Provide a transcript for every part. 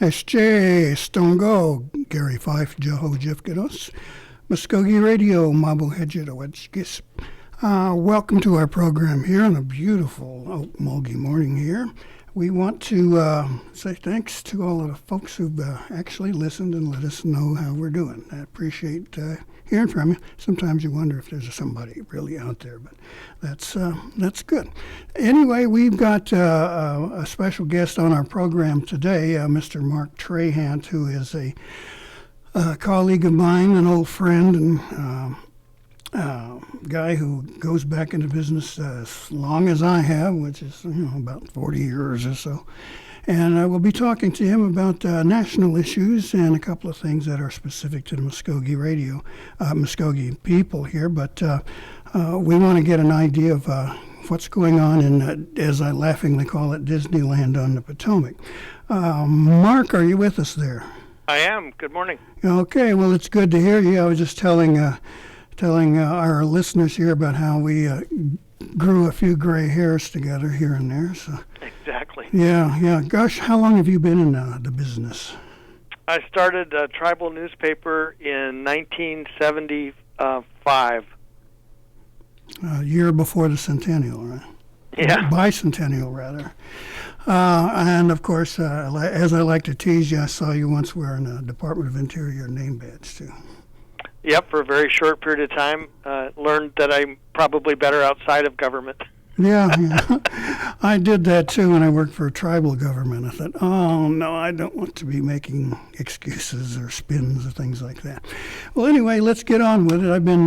SJ, Stongo, Gary Fife, Joho Jifkidos, Mvskoke Radio, Mabu Hedjitowetskis. Welcome to our program here on a beautiful Okmulgee morning here. We want to say thanks to all of the folks who've actually listened and let us know how we're doing. I appreciate hearing from you. Sometimes you wonder if there's somebody really out there, but that's good. Anyway, we've got a special guest on our program today, Mr. Mark Trahant, who is a colleague of mine, an old friend, and guy who goes back into business as long as I have, which is about 40 years or so. And we'll be talking to him about national issues and a couple of things that are specific to the Mvskoke Radio, Mvskoke people here. But we want to get an idea of what's going on in, as I laughingly call it, Disneyland on the Potomac. Mark, are you with us there? I am. Good morning. Okay, well, it's good to hear you. I was just telling our listeners here about how we grew a few gray hairs together here and there. So. Exactly. Yeah. Gosh, how long have you been in the business? I started a tribal newspaper in 1975. A year before the centennial, right? Yeah. Bicentennial, rather. And, of course, as I like to tease you, I saw you once wearing a Department of Interior name badge, too. Yep, for a very short period of time. Learned that I'm probably better outside of government. Yeah. I did that, too, when I worked for a tribal government. I thought, oh, no, I don't want to be making excuses or spins or things like that. Well, anyway, let's get on with it. I've been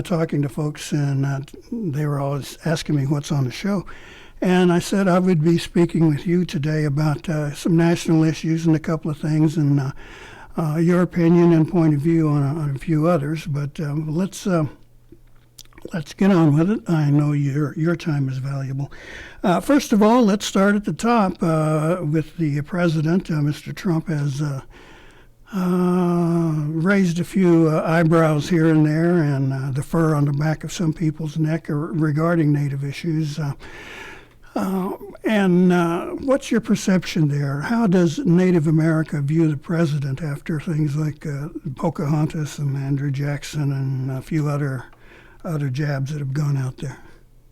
talking to folks, and they were always asking me what's on the show. And I said I would be speaking with you today about some national issues and a couple of things, and your opinion and point of view on a few others, but let's get on with it. I know your time is valuable. First of all, let's start at the top with the president. Mr. Trump has raised a few eyebrows here and there, and the fur on the back of some people's neck regarding Native issues. And what's your perception there? How does Native America view the president after things like Pocahontas and Andrew Jackson and a few other jabs that have gone out there?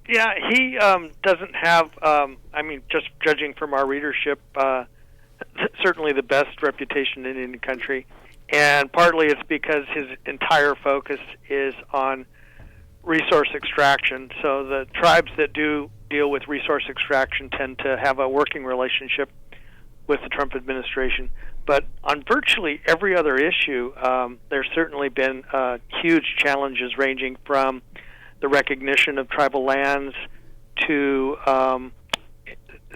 Yeah, he doesn't have, just judging from our readership, certainly the best reputation in any country. And partly it's because his entire focus is on resource extraction. So the tribes that do deal with resource extraction tend to have a working relationship with the Trump administration. But on virtually every other issue, there's certainly been huge challenges ranging from the recognition of tribal lands to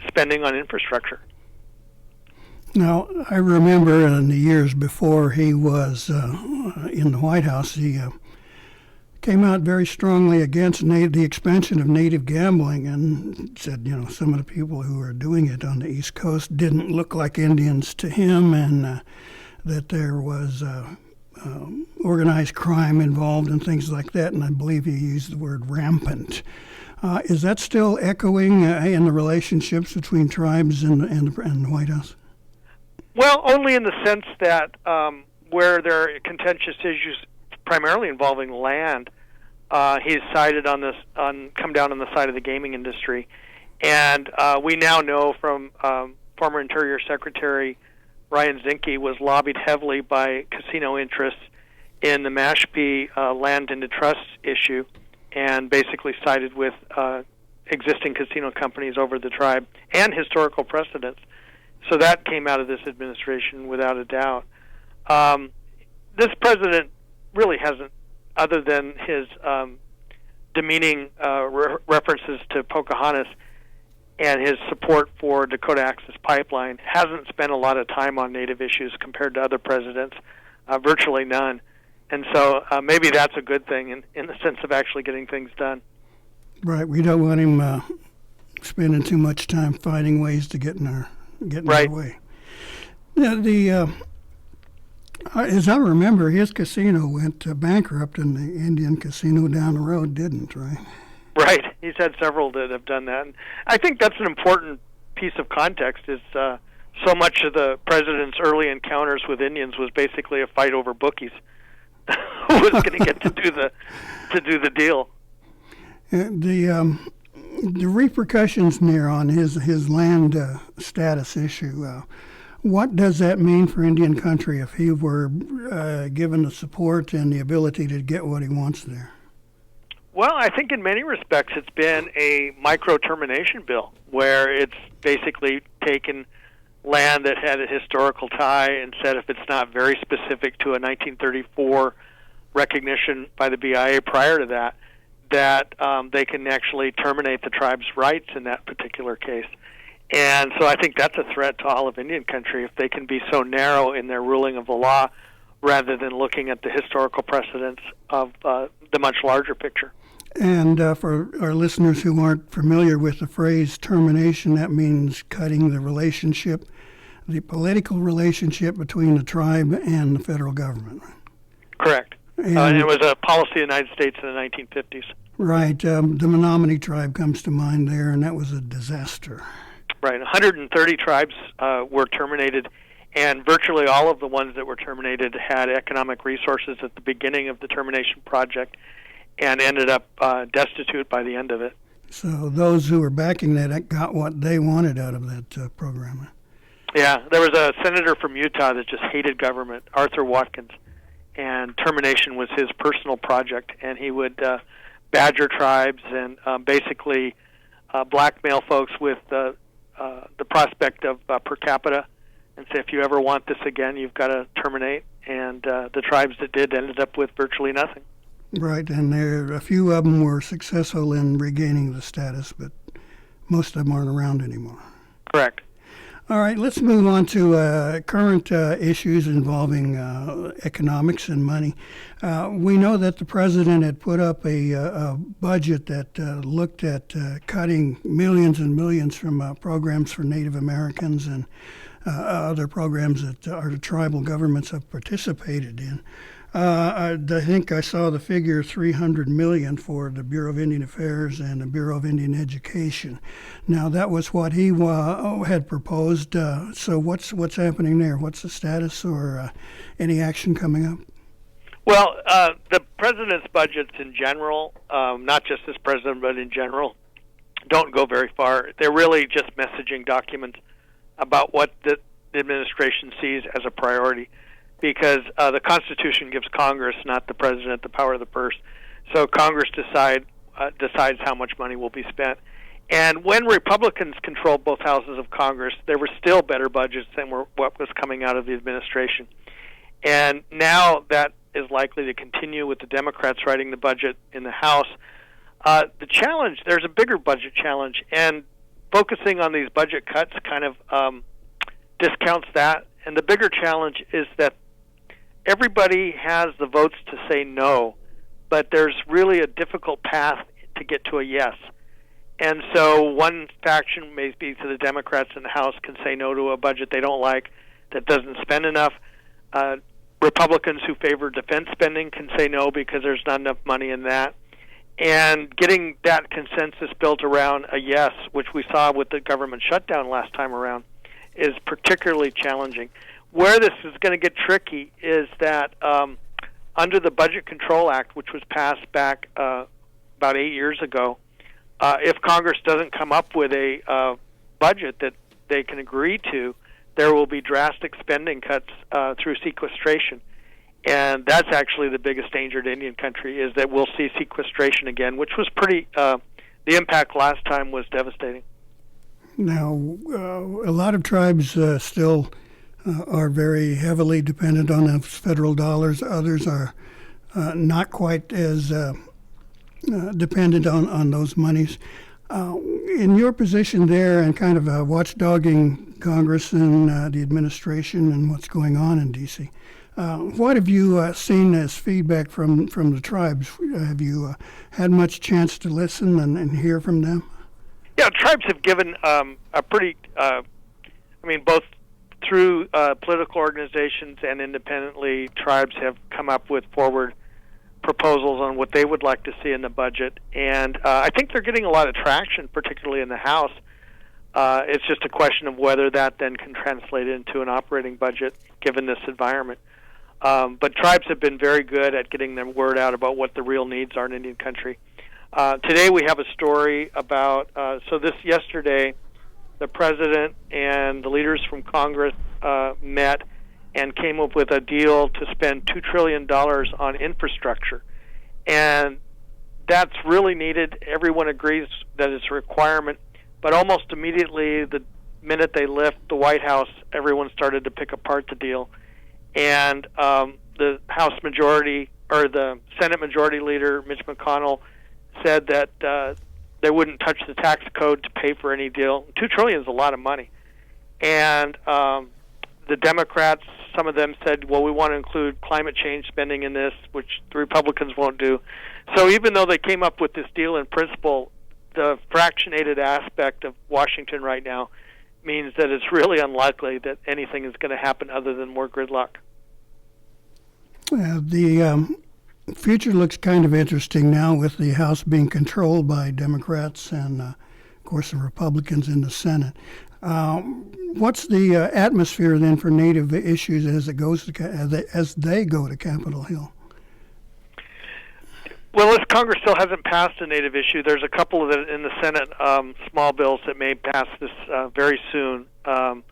spending on infrastructure. Now, I remember in the years before he was in the White House, he came out very strongly against the expansion of native gambling and said, some of the people who were doing it on the East Coast didn't look like Indians to him, and that there was organized crime involved and things like that, and I believe he used the word rampant. Is that still echoing in the relationships between tribes and the White House? Well, only in the sense that where there are contentious issues primarily involving land, he's sided come down on the side of the gaming industry. And we now know from former Interior Secretary Ryan Zinke was lobbied heavily by casino interests in the Mashpee land into trust issue, and basically sided with existing casino companies over the tribe and historical precedents. So that came out of this administration without a doubt. This president really hasn't, other than his demeaning references to Pocahontas and his support for Dakota Access Pipeline, hasn't spent a lot of time on Native issues compared to other presidents, virtually none. And so maybe that's a good thing in the sense of actually getting things done. Right. We don't want him spending too much time finding ways to get in our way. Yeah, as I remember, his casino went bankrupt, and the Indian casino down the road didn't, right? Right. He's had several that have done that. And I think that's an important piece of context is so much of the president's early encounters with Indians was basically a fight over bookies. Who was going to get to do the deal? The repercussions near on his land status issue. What does that mean for Indian country if he were given the support and the ability to get what he wants there? Well, I think in many respects it's been a micro-termination bill, where it's basically taken land that had a historical tie and said if it's not very specific to a 1934 recognition by the BIA prior to that, they can actually terminate the tribe's rights in that particular case. And so I think that's a threat to all of Indian country if they can be so narrow in their ruling of the law rather than looking at the historical precedents of the much larger picture. And for our listeners who aren't familiar with the phrase termination, that means cutting the relationship, the political relationship between the tribe and the federal government. Correct. And it was a policy of the United States in the 1950s. Right. The Menominee tribe comes to mind there, and that was a disaster. Right. 130 tribes were terminated, and virtually all of the ones that were terminated had economic resources at the beginning of the termination project and ended up destitute by the end of it. So those who were backing that got what they wanted out of that program. Yeah. There was a senator from Utah that just hated government, Arthur Watkins, and termination was his personal project, and he would badger tribes and basically blackmail folks with the prospect of per capita and say, if you ever want this again, you've got to terminate. And the tribes that did ended up with virtually nothing. Right, and a few of them were successful in regaining the status, but most of them aren't around anymore. Correct. All right, let's move on to current issues involving economics and money. We know that the president had put up a budget that looked at cutting millions and millions from programs for Native Americans and other programs that our tribal governments have participated in. I think I saw the figure $300 million for the Bureau of Indian Affairs and the Bureau of Indian Education. Now that was what he had proposed. So what's happening there? What's the status or any action coming up? Well, the president's budgets in general, not just this president but in general, don't go very far. They're really just messaging documents about what the administration sees as a priority, because the Constitution gives Congress, not the president, the power of the purse. So Congress decides how much money will be spent. And when Republicans controlled both houses of Congress, there were still better budgets than what was coming out of the administration. And now that is likely to continue with the Democrats writing the budget in the House. The challenge, there's a bigger budget challenge, and focusing on these budget cuts kind of discounts that. And the bigger challenge is that everybody has the votes to say no, but there's really a difficult path to get to a yes. And so one faction, maybe to the Democrats in the House, can say no to a budget they don't like that doesn't spend enough. Republicans who favor defense spending can say no because there's not enough money in that. And getting that consensus built around a yes, which we saw with the government shutdown last time around, is particularly challenging. Where this is going to get tricky is that under the Budget Control Act, which was passed back about 8 years ago, if Congress doesn't come up with a budget that they can agree to, there will be drastic spending cuts through sequestration. And that's actually the biggest danger to Indian country, is that we'll see sequestration again, which was the impact last time was devastating. Now, a lot of tribes still are very heavily dependent on the federal dollars. Others are not quite as dependent on those monies. In your position there and kind of watchdogging Congress and the administration and what's going on in D.C., what have you seen as feedback from the tribes? Have you had much chance to listen and hear from them? Yeah, tribes have given a pretty, both through political organizations and independently, tribes have come up with forward proposals on what they would like to see in the budget. And I think they're getting a lot of traction, particularly in the House. It's just a question of whether that then can translate into an operating budget given this environment. But tribes have been very good at getting their word out about what the real needs are in Indian country. Today we have a story about, yesterday, the president and the leaders from Congress met and came up with a deal to spend $2 trillion on infrastructure. And that's really needed. Everyone agrees that it's a requirement. But almost immediately, the minute they left the White House, everyone started to pick apart the deal. And the House majority, or the Senate Majority Leader, Mitch McConnell, said that they wouldn't touch the tax code to pay for any deal. $2 trillion is a lot of money. And the Democrats, some of them said, well, we want to include climate change spending in this, which the Republicans won't do. So even though they came up with this deal in principle, the fractionated aspect of Washington right now means that it's really unlikely that anything is going to happen other than more gridlock. The future looks kind of interesting now with the House being controlled by Democrats and, of course, the Republicans in the Senate. What's the atmosphere then for Native issues as they go to Capitol Hill? Well, as Congress still hasn't passed a Native issue, there's a couple of in the Senate small bills that may pass this very soon. I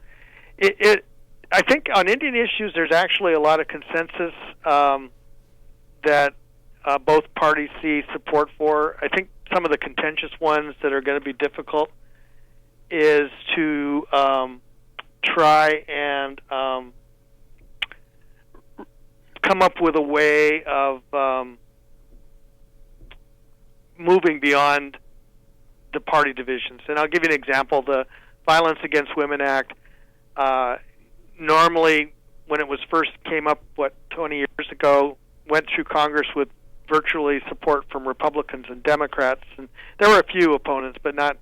think on Indian issues, there's actually a lot of consensus that both parties see support for. I think some of the contentious ones that are going to be difficult is to try and come up with a way of moving beyond the party divisions. And I'll give you an example. The Violence Against Women Act, normally when it was first came up, 20 years ago, went through Congress with virtually support from Republicans and Democrats. And there were a few opponents, but not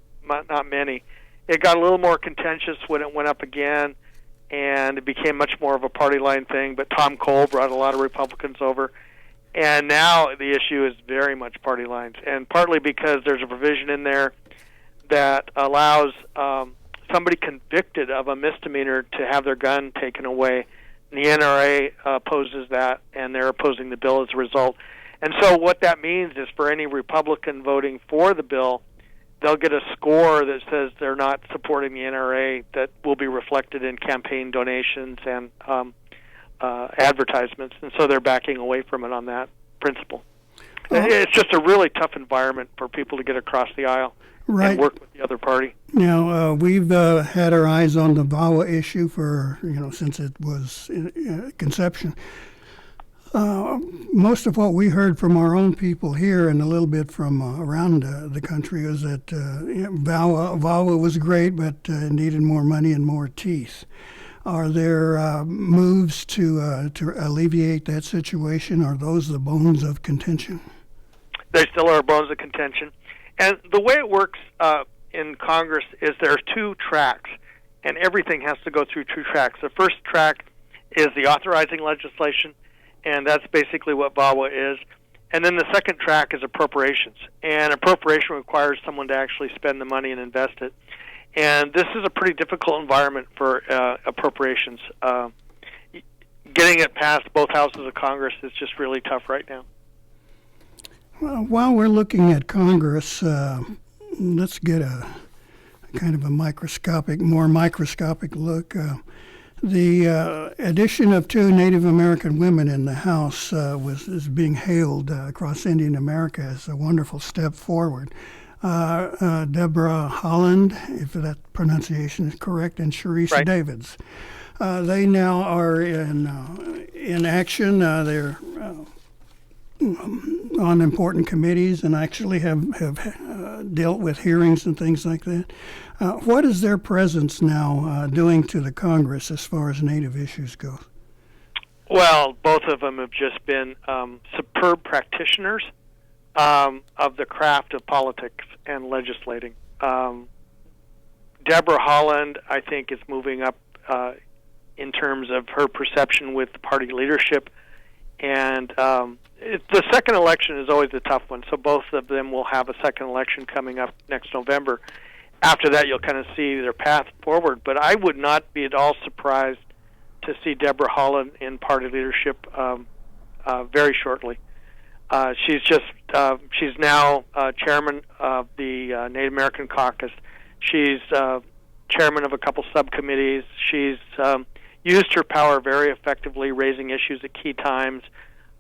many. It got a little more contentious when it went up again, and it became much more of a party line thing. But Tom Cole brought a lot of Republicans over. And now the issue is very much party lines, and partly because there's a provision in there that allows somebody convicted of a misdemeanor to have their gun taken away. And the NRA opposes that, and they're opposing the bill as a result. And so what that means is for any Republican voting for the bill, they'll get a score that says they're not supporting the NRA that will be reflected in campaign donations and advertisements, and so they're backing away from it on that principle. It's just a really tough environment for people to get across the aisle and work with the other party. Now, we've had our eyes on the VAWA issue for, since it was in conception. Most of what we heard from our own people here and a little bit from around the country is that VAWA was great, but needed more money and more teeth. Are there moves to alleviate that situation? Are those the bones of contention? They still are bones of contention. And the way it works in Congress is there are two tracks, and everything has to go through two tracks. The first track is the authorizing legislation, and that's basically what VAWA is. And then the second track is appropriations. And appropriation requires someone to actually spend the money and invest it. And this is a pretty difficult environment for appropriations. Getting it past both houses of Congress is just really tough right now. Well, while we're looking at Congress, let's get a kind of a more microscopic look. The addition of 2 Native American women in the House is being hailed across Indian America as a wonderful step forward. Deborah Holland, if that pronunciation is correct, and Sharice Davids. They now are in action. They're on important committees and actually have dealt with hearings and things like that. What is their presence now doing to the Congress as far as Native issues go? Well, both of them have just been superb practitioners of the craft of politics and legislating. Deborah Holland, I think, is moving up in terms of her perception with the party leadership. And the second election is always a tough one, so both of them will have a second election coming up next November. after that, you'll kind of see their path forward. But I would not be at all surprised to see Deborah Holland in party leadership very shortly. She's now chairman of the Native American Caucus. She's chairman of a couple subcommittees. She's used her power very effectively, raising issues at key times.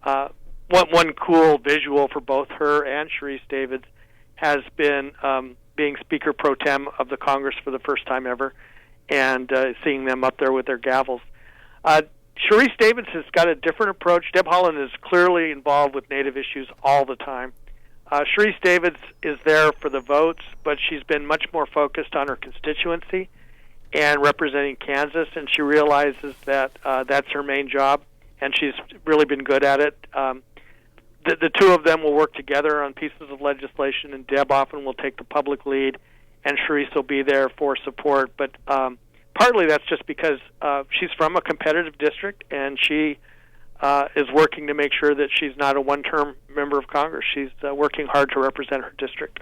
One cool visual for both her and Sharice Davids has been being Speaker Pro Tem of the Congress for the first time ever, and seeing them up there with their gavels. Sharice Davids has got a different approach. Deb Holland is clearly involved with Native issues all the time. Sharice Davids is there for the votes, but she's been much more focused on her constituency and representing Kansas, and she realizes that that's her main job, and she's really been good at it. The two of them will work together on pieces of legislation, and Deb often will take the public lead, and Sharice will be there for support. But partly that's just because she's from a competitive district, and she is working to make sure that she's not a one-term member of Congress. She's working hard to represent her district.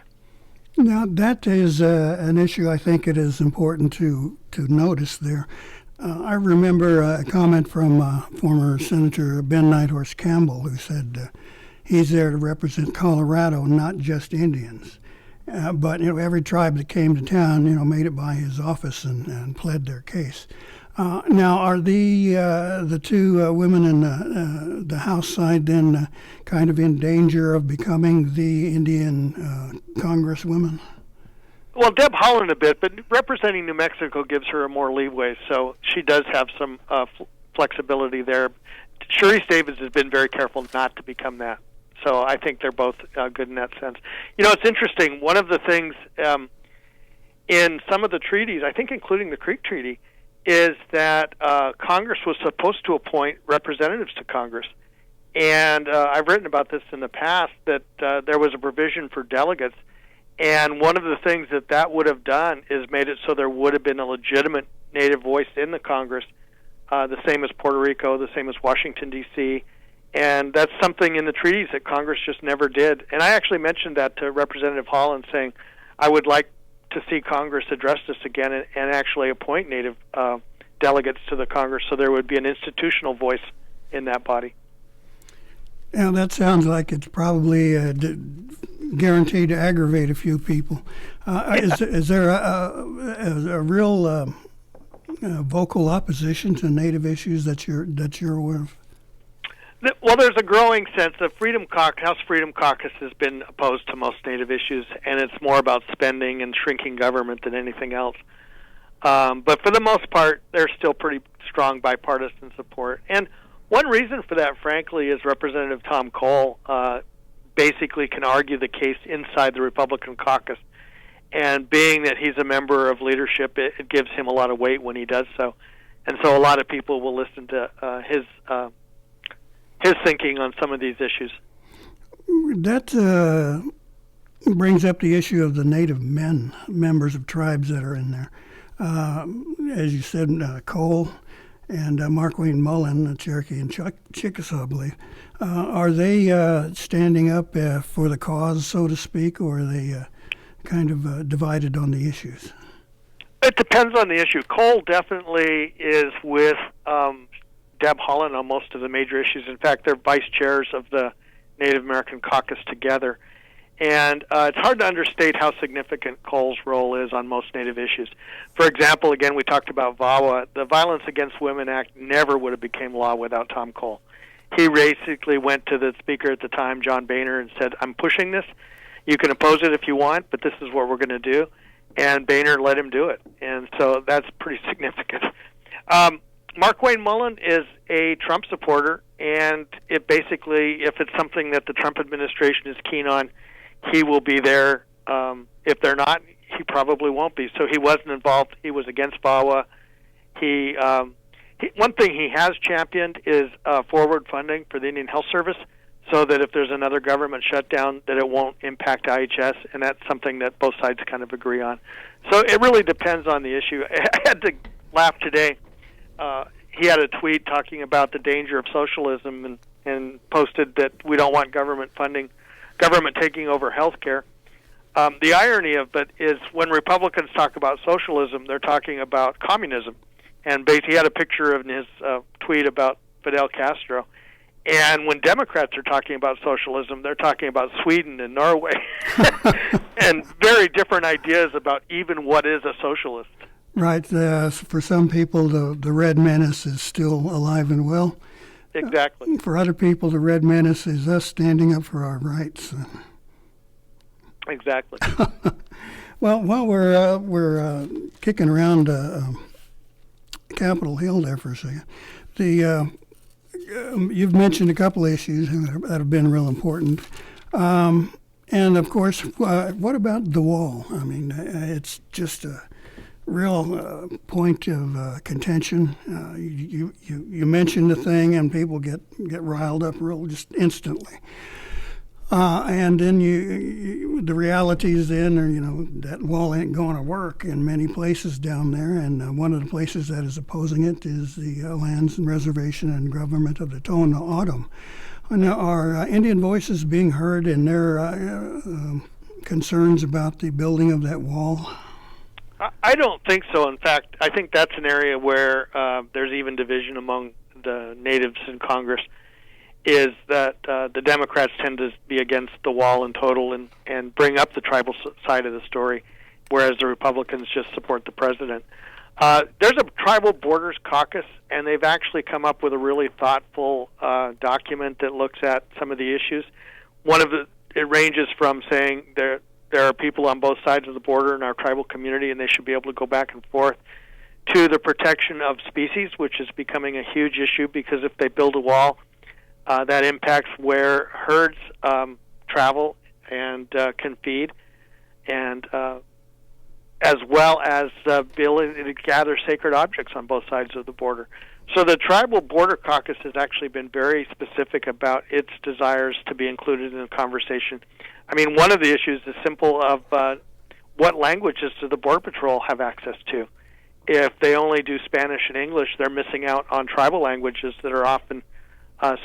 Now, that is an issue I think it is important to notice there. I remember a comment from former Senator Ben Nighthorse Campbell, who said he's there to represent Colorado, not just Indians. But every tribe that came to town, made it by his office and pled their case. Now, are the two women in the House side then kind of in danger of becoming the Indian Congresswomen? Well, Deb Holland a bit, but representing New Mexico gives her more leeway, so she does have some flexibility there. Sharice Davids has been very careful not to become that, so I think they're both good in that sense. It's interesting. One of the things in some of the treaties, I think including the Creek Treaty, is that Congress was supposed to appoint representatives to Congress. And I've written about this in the past, that there was a provision for delegates. And one of the things that would have done is made it so there would have been a legitimate Native voice in the Congress, the same as Puerto Rico, the same as Washington, D.C., and that's something in the treaties that Congress just never did. And I actually mentioned that to Representative Holland, saying I would like to see Congress address this again and actually appoint Native delegates to the Congress so there would be an institutional voice in that body. Yeah, that sounds like it's probably guaranteed to aggravate a few people. Is there a real vocal opposition to Native issues that you're aware of? Well, there's a growing sense of House Freedom Caucus has been opposed to most Native issues, and it's more about spending and shrinking government than anything else. But for the most part, there's still pretty strong bipartisan support. And one reason for that, frankly, is Representative Tom Cole basically can argue the case inside the Republican caucus. And being that he's a member of leadership, it gives him a lot of weight when he does so. And so a lot of people will listen to his thinking on some of these issues. That brings up the issue of the Native men, members of tribes that are in there. As you said, Cole and Mark Wayne Mullen, Cherokee and Chickasaw, I believe. Are they standing up for the cause, so to speak, or are they kind of divided on the issues? It depends on the issue. Cole definitely is with Deb Holland on most of the major issues. In fact, they're vice chairs of the Native American Caucus together. And it's hard to understate how significant Cole's role is on most Native issues. For example, again, we talked about VAWA. The Violence Against Women Act never would have become law without Tom Cole. He basically went to the speaker at the time, John Boehner, and said, I'm pushing this. You can oppose it if you want, but this is what we're going to do. And Boehner let him do it. And so that's pretty significant. Mark Wayne Mullen is a Trump supporter, and if it's something that the Trump administration is keen on, he will be there. If they're not, he probably won't be. So he wasn't involved. He was against VAWA. One thing he has championed is forward funding for the Indian Health Service, so that if there's another government shutdown, that it won't impact IHS, and that's something that both sides kind of agree on. So it really depends on the issue. I had to laugh today. He had a tweet talking about the danger of socialism and posted that we don't want government funding, government taking over health care. The irony of it is when Republicans talk about socialism, they're talking about communism. And he had a picture in his tweet about Fidel Castro. And when Democrats are talking about socialism, they're talking about Sweden and Norway. And very different ideas about even what is a socialist. Right. For some people, the Red Menace is still alive and well. Exactly. For other people, the Red Menace is us standing up for our rights. Exactly. Well, while we're kicking around Capitol Hill there for a second, you've mentioned a couple issues that have been real important. And, of course, what about the wall? I mean, it's just a real point of contention. You mention the thing and people get riled up real just instantly. And then the realities then are, that wall ain't going to work in many places down there. And one of the places that is opposing it is the Lands and Reservation and Government of the Tohono O'odham. And are Indian voices being heard in their concerns about the building of that wall? I don't think so. In fact, I think that's an area where there's even division among the natives in Congress, is that the Democrats tend to be against the wall in total and bring up the tribal side of the story, whereas the Republicans just support the president. There's a tribal borders caucus, and they've actually come up with a really thoughtful document that looks at some of the issues. It ranges from saying there are people on both sides of the border in our tribal community, and they should be able to go back and forth, to the protection of species, which is becoming a huge issue because if they build a wall, that impacts where herds travel and can feed, and as well as the ability to gather sacred objects on both sides of the border. So the Tribal Border Caucus has actually been very specific about its desires to be included in the conversation. I mean, one of the issues is simple of what languages do the Border Patrol have access to? If they only do Spanish and English, they're missing out on tribal languages that are often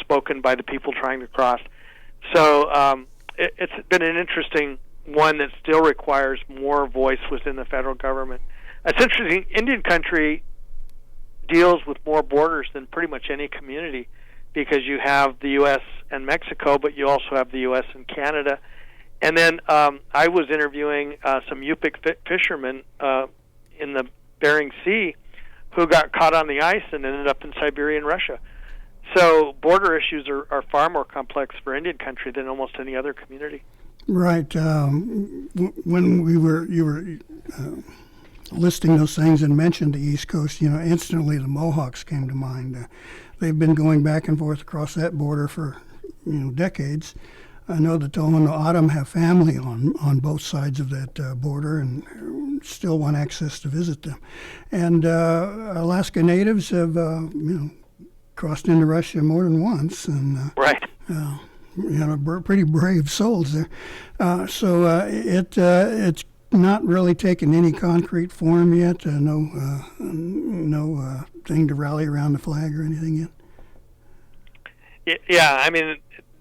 spoken by the people trying to cross. So it's been an interesting one that still requires more voice within the federal government. It's interesting, Indian country deals with more borders than pretty much any community because you have the U.S. and Mexico, but you also have the U.S. and Canada. And then I was interviewing some Yupik fishermen in the Bering Sea who got caught on the ice and ended up in Siberia and Russia. So border issues are far more complex for Indian country than almost any other community. Right. When you were listing those things and mentioned the East Coast, instantly the Mohawks came to mind. They've been going back and forth across that border for decades. I know the Tohono O'odham have family on both sides of that border and still want access to visit them. And Alaska Natives have crossed into Russia more than once, and right. Pretty brave souls there. So it's not really taken any concrete form yet. No thing to rally around the flag or anything yet. Yeah, I mean,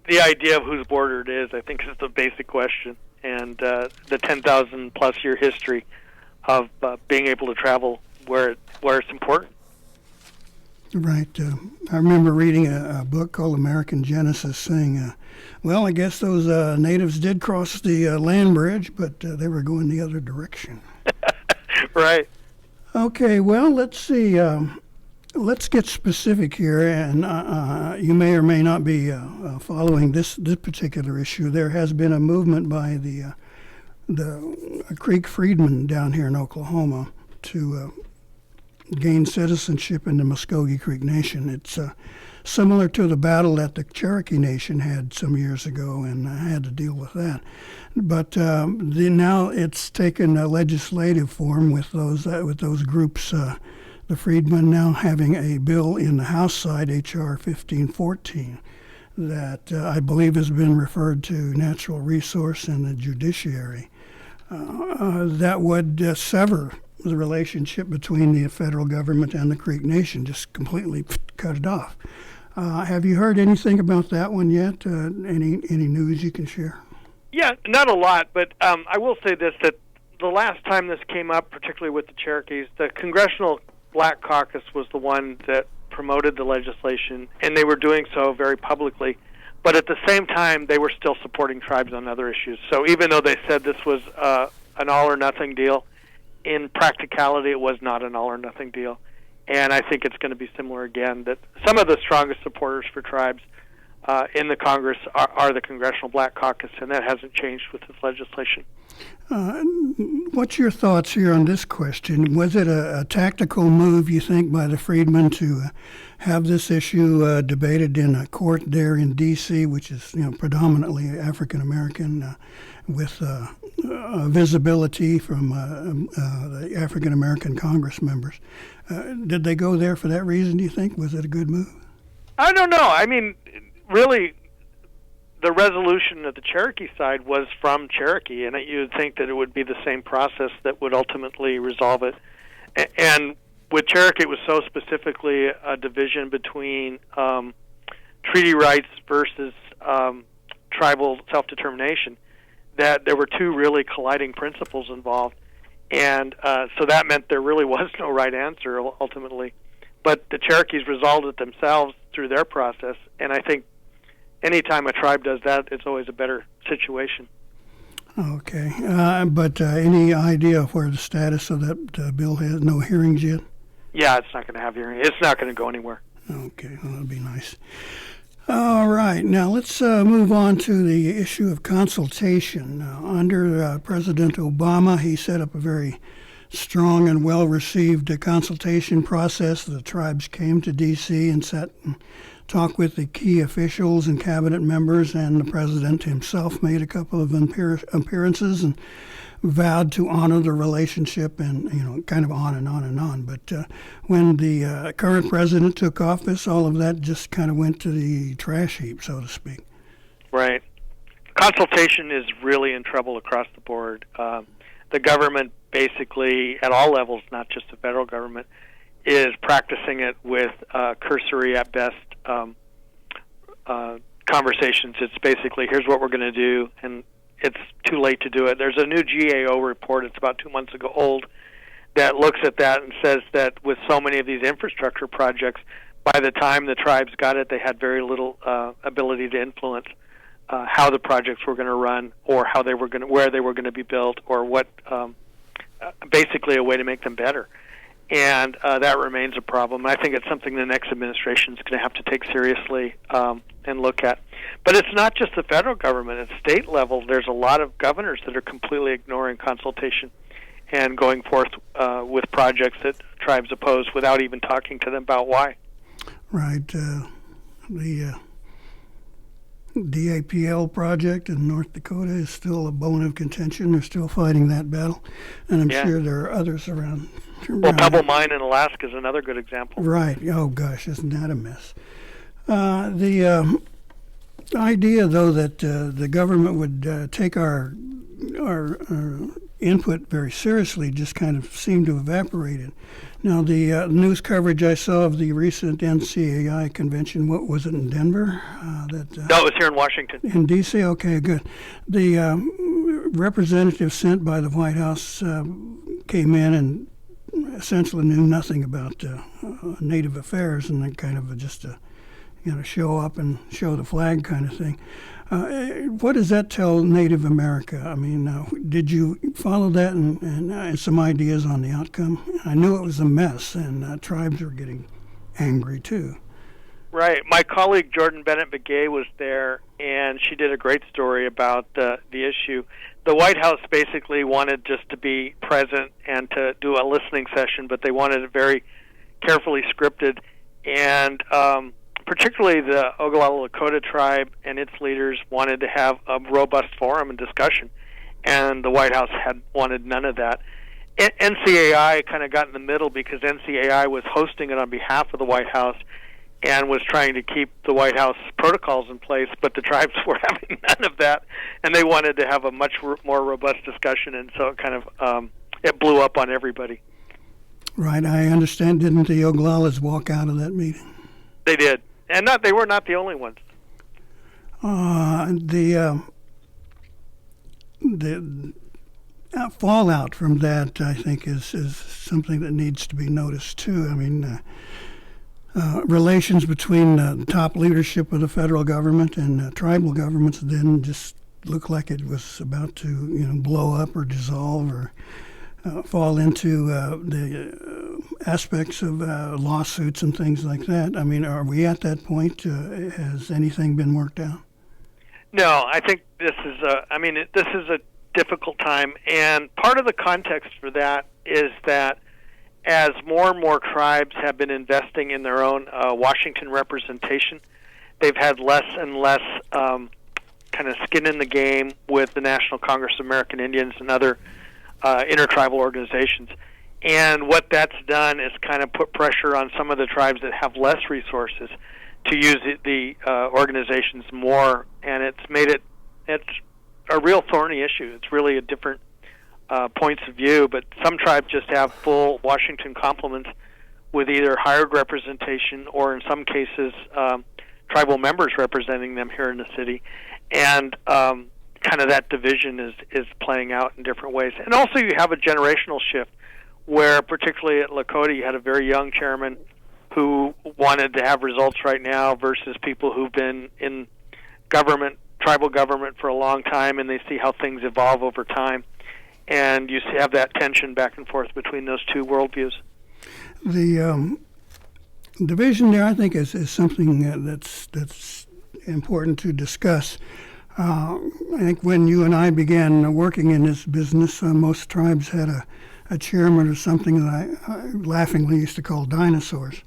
the idea of whose border it is, I think, is the basic question, and the 10,000 plus year history of being able to travel where it's important. Right. I remember reading a book called American Genesis saying, well, I guess those natives did cross the land bridge, but they were going the other direction. Right. Okay, well, let's see. Let's get specific here, and you may or may not be following this particular issue. There has been a movement by the Creek freedmen down here in Oklahoma to gain citizenship in the Mvskoke Creek Nation. It's similar to the battle that the Cherokee Nation had some years ago, and I had to deal with that. But now it's taken a legislative form with those groups. The freedmen now having a bill in the House side, H.R. 1514, that I believe has been referred to Natural Resource and the Judiciary. That would sever the relationship between the federal government and the Creek Nation, just completely cut it off. Have you heard anything about that one yet? Any news you can share? Yeah, not a lot, but I will say this, that the last time this came up, particularly with the Cherokees, the Congressional Black Caucus was the one that promoted the legislation, and they were doing so very publicly. But at the same time, they were still supporting tribes on other issues. So even though they said this was an all-or-nothing deal, in practicality, it was not an all-or-nothing deal. And I think it's going to be similar again, that some of the strongest supporters for tribes in the Congress are the Congressional Black Caucus, and that hasn't changed with this legislation. What's your thoughts here on this question? Was it a tactical move, you think, by the freedmen to have this issue debated in a court there in D.C., which is predominantly African American, with visibility from the African American Congress members? Did they go there for that reason, do you think? Was it a good move? I don't know. I mean, really, the resolution at the Cherokee side was from Cherokee, and you would think that it would be the same process that would ultimately resolve it. And with Cherokee, it was so specifically a division between treaty rights versus tribal self-determination that there were two really colliding principles involved. And so that meant there really was no right answer ultimately. But the Cherokees resolved it themselves through their process, and I think anytime a tribe does that, it's always a better situation. Okay. But any idea of where the status of that bill has? No hearings yet? Yeah, it's not going to have hearings. It's not going to go anywhere. Okay, well, that'd be nice. All right, now let's move on to the issue of consultation. Under President Obama, he set up a very strong and well-received consultation process. The tribes came to D.C. and sat and talked with the key officials and cabinet members, and the president himself made a couple of appearances and vowed to honor the relationship, and kind of on and on and on. But when the current president took office, all of that just kind of went to the trash heap, so to speak. Right. Consultation is really in trouble across the board. The government, basically, at all levels, not just the federal government, is practicing it with cursory, at best, conversations. It's basically, here's what we're going to do, and it's too late to do it. There's a new GAO report, it's about 2 months ago old, that looks at that and says that with so many of these infrastructure projects, by the time the tribes got it, they had very little ability to influence how the projects were going to run, or how they were going to, where they were going to be built, or what, basically a way to make them better. And that remains a problem. I think it's something the next administration is going to have to take seriously and look at. But it's not just the federal government. At state level, there's a lot of governors that are completely ignoring consultation and going forth with projects that tribes oppose without even talking to them about why. Right. The DAPL project in North Dakota is still a bone of contention. They're still fighting that battle, and I'm sure there are others around. Well, Pebble Mine in Alaska is another good example. Right. Oh, gosh, isn't that a mess? The idea, though, that the government would take our input very seriously just kind of seemed to evaporated. Now, the news coverage I saw of the recent NCAI convention, what was it, in Denver? No, it was here in Washington. In D.C.? Okay, good. The representative sent by the White House came in and essentially knew nothing about Native affairs, and then kind of just show up and show the flag kind of thing. What does that tell Native America? I mean, did you follow that and some ideas on the outcome? I knew it was a mess, and tribes were getting angry too. Right. My colleague Jordan Bennett-Begay was there, and she did a great story about the issue. The White House basically wanted just to be present and to do a listening session, but they wanted it very carefully scripted. And particularly the Oglala Lakota tribe and its leaders wanted to have a robust forum and discussion, and the White House had wanted none of that. NCAI kind of got in the middle because NCAI was hosting it on behalf of the White House and was trying to keep the White House protocols in place, but the tribes were having none of that, and they wanted to have a much more robust discussion, and so it kind of it blew up on everybody. Right, I understand. Didn't the Oglalas walk out of that meeting? They did, and they were not the only ones. the fallout from that, I think, is something that needs to be noticed too. I mean, relations between the top leadership of the federal government and tribal governments then just looked like it was about to, blow up or dissolve or fall into the aspects of lawsuits and things like that. I mean, are we at that point? Has anything been worked out? No, I think this is a difficult time, and part of the context for that is that as more and more tribes have been investing in their own Washington representation, they've had less and less kind of skin in the game with the National Congress of American Indians and other intertribal organizations. And what that's done is kind of put pressure on some of the tribes that have less resources to use the organizations more, and it's a real thorny issue. It's really a different points of view, but some tribes just have full Washington complements with either hired representation or, in some cases, tribal members representing them here in the city, and kind of that division is playing out in different ways. And also you have a generational shift where, particularly at Lakota, you had a very young chairman who wanted to have results right now versus people who've been in tribal government for a long time, and they see how things evolve over time. And you have that tension back and forth between those two worldviews. The division there, I think, is something that's important to discuss. I think when you and I began working in this business, most tribes had a chairman or something that I laughingly used to call dinosaurs.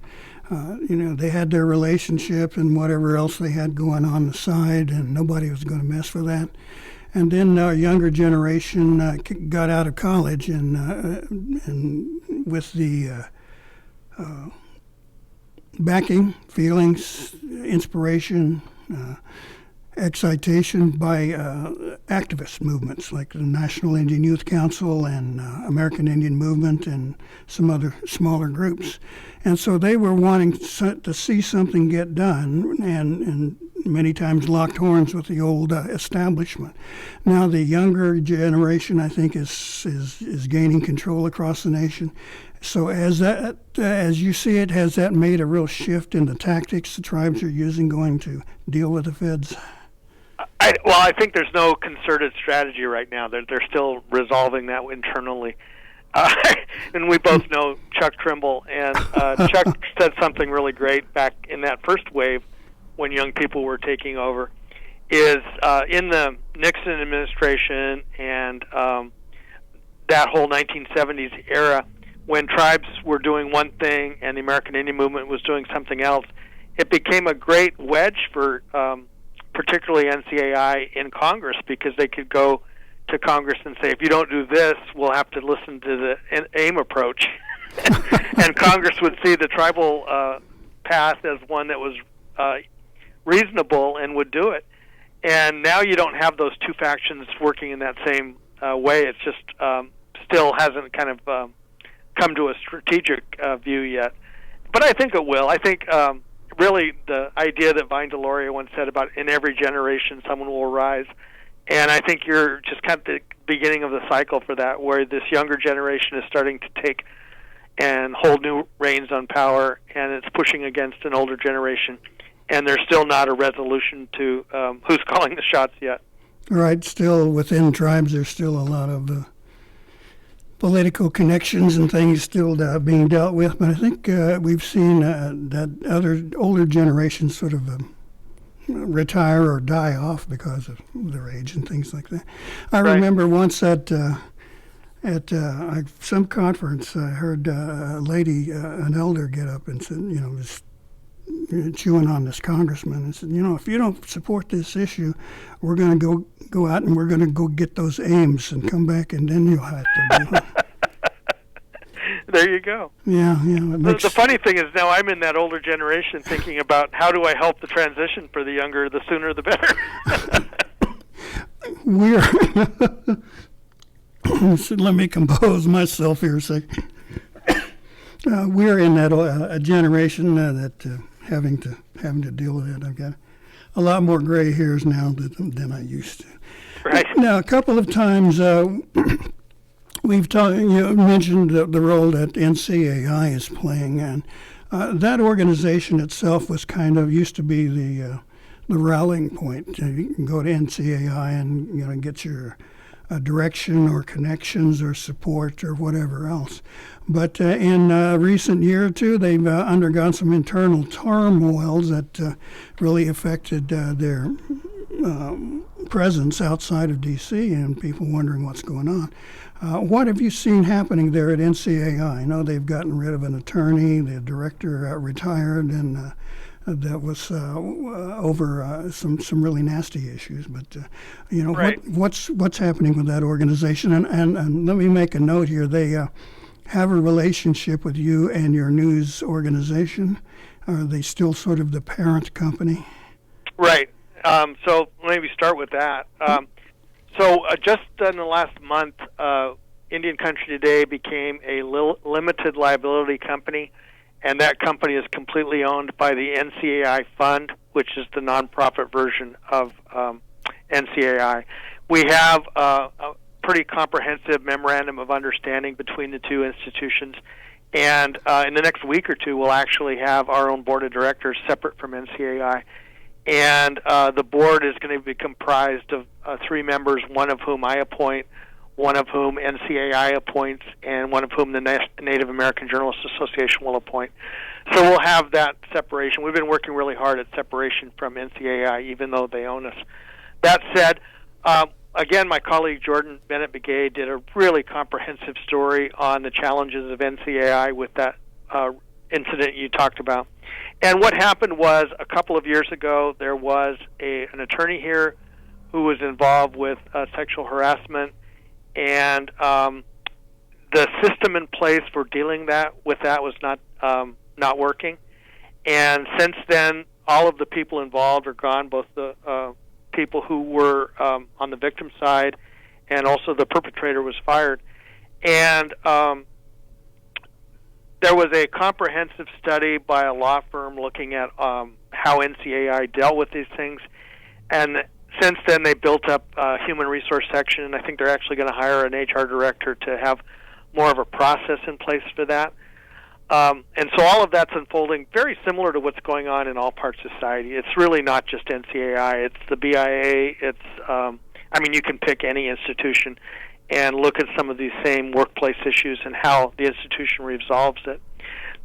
They had their relationship and whatever else they had going on the side, and nobody was going to mess with that. And then our younger generation got out of college, and with the backing, feelings, inspiration, excitation by activist movements like the National Indian Youth Council and American Indian Movement and some other smaller groups. And so they were wanting to see something get done, and many times locked horns with the old establishment. Now the younger generation, I think, is gaining control across the nation. So as you see it, has that made a real shift in the tactics the tribes are using going to deal with the feds? I think there's no concerted strategy right now. They're still resolving that internally. And we both know Chuck Trimble, and Chuck said something really great back in that first wave when young people were taking over, is in the Nixon administration and that whole 1970s era, when tribes were doing one thing and the American Indian movement was doing something else, it became a great wedge for particularly NCAI in Congress, because they could go to Congress and say, if you don't do this, we'll have to listen to the AIM approach. And Congress would see the tribal path as one that was reasonable and would do it. And now you don't have those two factions working in that same way. It's just still hasn't kind of come to a strategic view yet. But I think it will. I think really the idea that Vine Deloria once said about in every generation someone will rise, and I think you're just kind of the beginning of the cycle for that, where this younger generation is starting to take and hold new reins on power, and it's pushing against an older generation. And there's still not a resolution to who's calling the shots yet. Right. Still within tribes, there's still a lot of political connections and things still being dealt with. But I think we've seen that older generations sort of retire or die off because of their age and things like that. I remember once at some conference, I heard a lady, an elder, get up and said, was chewing on this congressman and said, if you don't support this issue, we're going to go out and we're going to go get those aims and come back, and then you'll have to do it. There you go. Yeah. The funny thing is now I'm in that older generation thinking about how do I help the transition for the younger, the sooner the better. Let me compose myself here a second. We're in that a generation that having to deal with it. I've got a lot more gray hairs now than I used to. Right. Now, a couple of times we've talked. You mentioned the role that NCAI is playing, and that organization itself was used to be the rallying point. You can go to NCAI and get your direction or connections or support or whatever else. But in recent year or two, they've undergone some internal turmoils that really affected their presence outside of D.C. and people wondering what's going on. What have you seen happening there at NCAI? I know they've gotten rid of an attorney, the director retired, and that was over some really nasty issues. But Right. what's happening with that organization? And let me make a note here. They have a relationship with you and your news organization. Are they still sort of the parent company? Right. So maybe start with that. Just in the last month, Indian Country Today became a limited liability company, and that company is completely owned by the NCAI Fund, which is the nonprofit version of NCAI. We have a pretty comprehensive memorandum of understanding between the two institutions, and in the next week or two, we'll actually have our own board of directors separate from NCAI. And the board is going to be comprised of 3 members, one of whom I appoint, one of whom NCAI appoints, and one of whom the Native American Journalists Association will appoint. So we'll have that separation. We've been working really hard at separation from NCAI, even though they own us. That said, again, my colleague Jordan Bennett-Begay did a really comprehensive story on the challenges of NCAI with that incident you talked about. And what happened was, a couple of years ago, there was an attorney here who was involved with sexual harassment, and the system in place for dealing with that was not working. And since then, all of the people involved are gone, both the people who were on the victim side, and also the perpetrator was fired. And there was a comprehensive study by a law firm looking at how NCAI dealt with these things, and since then they built up a human resource section, and I think they're actually going to hire an HR director to have more of a process in place for that. And so all of that's unfolding very similar to what's going on in all parts of society. It's really not just NCAI, it's the BIA, you can pick any institution and look at some of these same workplace issues and how the institution resolves it.